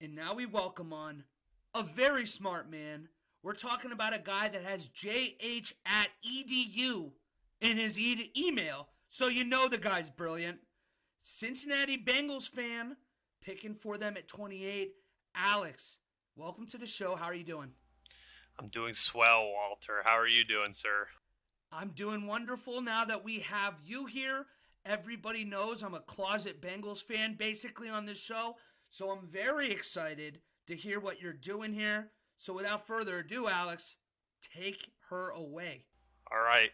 And now we welcome on a very smart man. We're talking about a guy that has JH at EDU in his email, so you know the guy's brilliant. Cincinnati Bengals fan, picking for them at 28. Alex, welcome to the show. How are you doing? I'm doing swell, Walter. How are you doing, sir? I'm doing wonderful now that we have you here. Everybody knows I'm a closet Bengals fan basically on this show, so I'm very excited to hear what you're doing here. So without further ado, Alex, take her away. All right.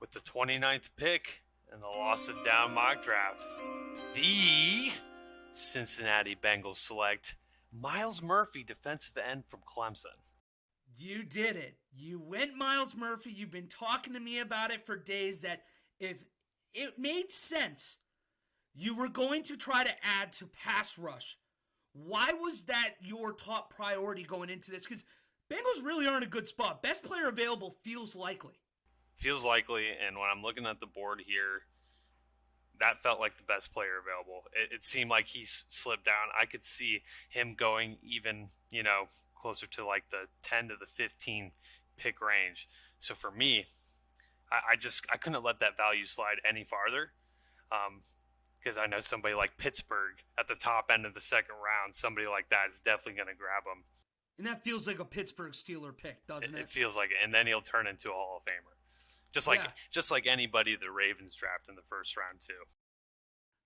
With the 29th pick and the loss of down mock draft, the Cincinnati Bengals select Myles Murphy, defensive end from Clemson. You did it. You went Myles Murphy. You've been talking to me about it for days that if it made sense, you were going to try to add to pass rush. Why was that your top priority going into this? Because Bengals really aren't a good spot. Best player available feels likely. Feels likely, and when I'm looking at the board here, that felt like the best player available. It seemed like he slipped down. I could see him going even, closer to like the 10 to the 15 pick range. So for me, I couldn't have let that value slide any farther. Because I know somebody like Pittsburgh at the top end of the second round, somebody like that is definitely going to grab him. And that feels like a Pittsburgh Steeler pick, doesn't it? It feels like it, and then he'll turn into a Hall of Famer, just like anybody the Ravens draft in the first round too.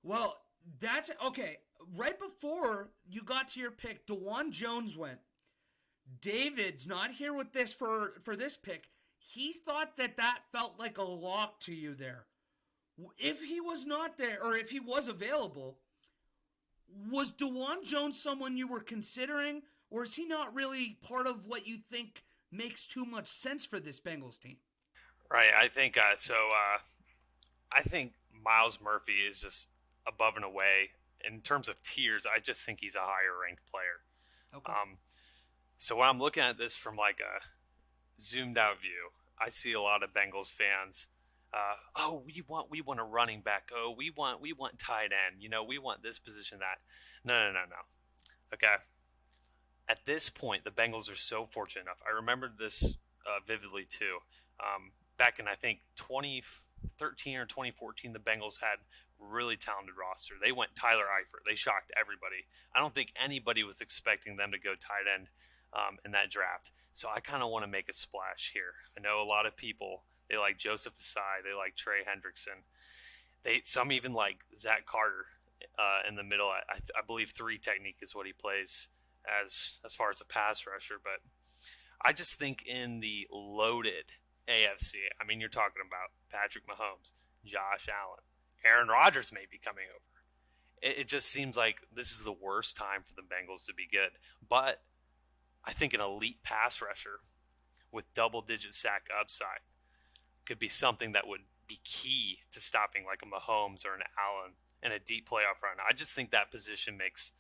Well, that's okay. Right before you got to your pick, DeJuan Jones went. David's not here with this for this pick. He thought that felt like a lock to you there. If he was not there, or if he was available, was DeJuan Jones someone you were considering, or is he not really part of what you think makes too much sense for this Bengals team? Right. I think I think Myles Murphy is just above and away in terms of tiers. I just think he's a higher ranked player. Okay. So when I'm looking at this from like a zoomed out view, I see a lot of Bengals fans. We want a running back. Oh, we want tight end. We want this position, that. No. Okay. At this point, the Bengals are so fortunate enough. I remember this vividly too. Back in I think 2013 or 2014, the Bengals had really talented roster. They went Tyler Eifert. They shocked everybody. I don't think anybody was expecting them to go tight end in that draft. So I kind of want to make a splash here. I know a lot of people, they like Joseph Asai, they like Trey Hendrickson. Some even like Zach Carter in the middle. I believe 3 technique is what he plays as far as a pass rusher. But I just think in the loaded AFC, I mean, you're talking about Patrick Mahomes, Josh Allen, Aaron Rodgers may be coming over. It just seems like this is the worst time for the Bengals to be good. But I think an elite pass rusher with double-digit sack upside could be something that would be key to stopping like a Mahomes or an Allen in a deep playoff run. I just think that position makes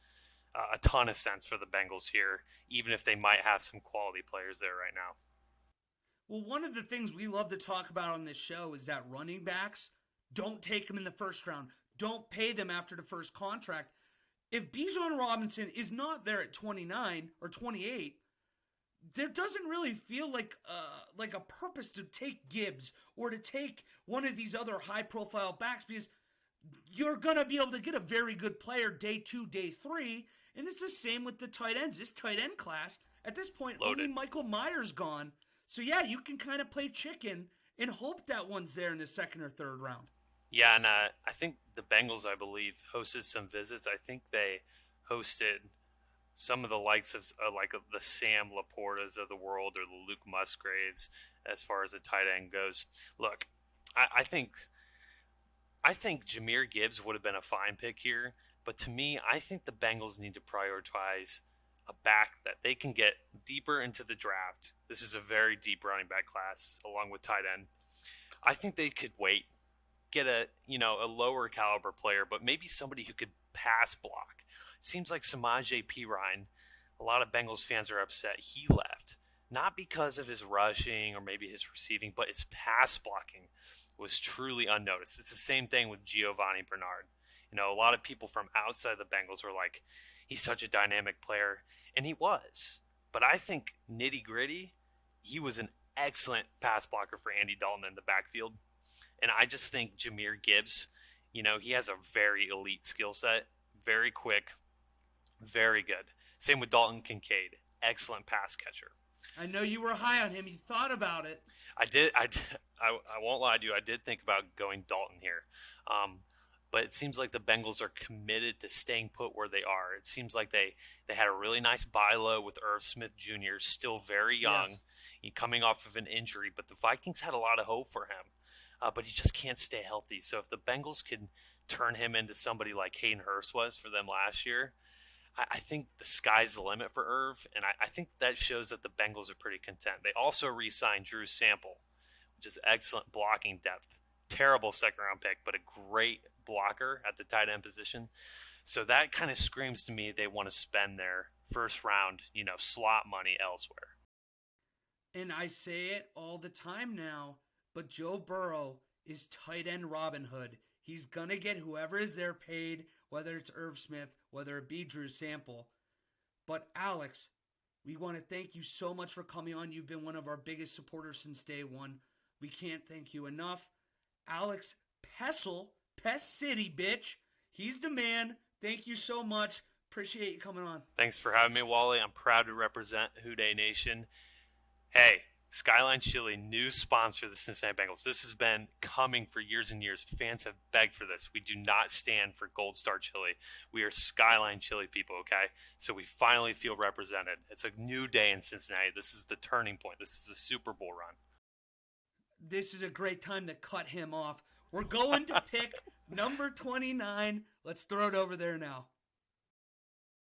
a ton of sense for the Bengals here, even if they might have some quality players there right now. Well, one of the things we love to talk about on this show is that running backs, don't take them in the first round. Don't pay them after the first contract. If Bijan Robinson is not there at 29 or 28, there doesn't really feel like a purpose to take Gibbs or to take one of these other high-profile backs, because you're going to be able to get a very good player day 2, day 3, and it's the same with the tight ends. This tight end class, at this point, Loaded. Only Michael Myers gone. So, yeah, you can kind of play chicken and hope that one's there in the second or third round. Yeah, and I think the Bengals, I believe, hosted some visits. I think they hosted some of the likes of like the Sam Laportas of the world or the Luke Musgraves as far as the tight end goes. Look, I think Jahmyr Gibbs would have been a fine pick here, but to me, I think the Bengals need to prioritize a back that they can get deeper into the draft. This is a very deep running back class along with tight end. I think they could wait, get a lower caliber player, but maybe somebody who could pass block. It seems like Samaje Perine, a lot of Bengals fans are upset he left, not because of his rushing or maybe his receiving, but his pass blocking was truly unnoticed. It's the same thing with Giovanni Bernard. You know, a lot of people from outside the Bengals were like, he's such a dynamic player, and he was. But I think nitty gritty, he was an excellent pass blocker for Andy Dalton in the backfield. And I just think Jahmyr Gibbs, you know, he has a very elite skill set, very quick, very good. Same with Dalton Kincaid, excellent pass catcher. I know you were high on him. You thought about it. I won't lie to you. I did think about going Dalton here. But it seems like the Bengals are committed to staying put where they are. It seems like they had a really nice buy low with Irv Smith Jr., still very young, coming off of an injury. But the Vikings had a lot of hope for him. But he just can't stay healthy. So if the Bengals can turn him into somebody like Hayden Hurst was for them last year, I think the sky's the limit for Irv. And I think that shows that the Bengals are pretty content. They also re-signed Drew Sample, which is excellent blocking depth. Terrible second-round pick, but a great blocker at the tight end position. So that kind of screams to me they want to spend their first-round, slot money elsewhere. And I say it all the time now, but Joe Burrow is tight end Robin Hood. He's going to get whoever is there paid, whether it's Irv Smith, whether it be Drew Sample. But Alex, we want to thank you so much for coming on. You've been one of our biggest supporters since day one. We can't thank you enough. Alex Pessell, Pest City, bitch. He's the man. Thank you so much. Appreciate you coming on. Thanks for having me, Wally. I'm proud to represent Houday Nation. Hey, Skyline Chili, new sponsor of the Cincinnati Bengals. This has been coming for years and years. Fans have begged for this. We do not stand for Gold Star Chili. We are Skyline Chili people, okay? So we finally feel represented. It's a new day in Cincinnati. This is the turning point. This is a Super Bowl run. This is a great time to cut him off. We're going to pick number 29. Let's throw it over there now.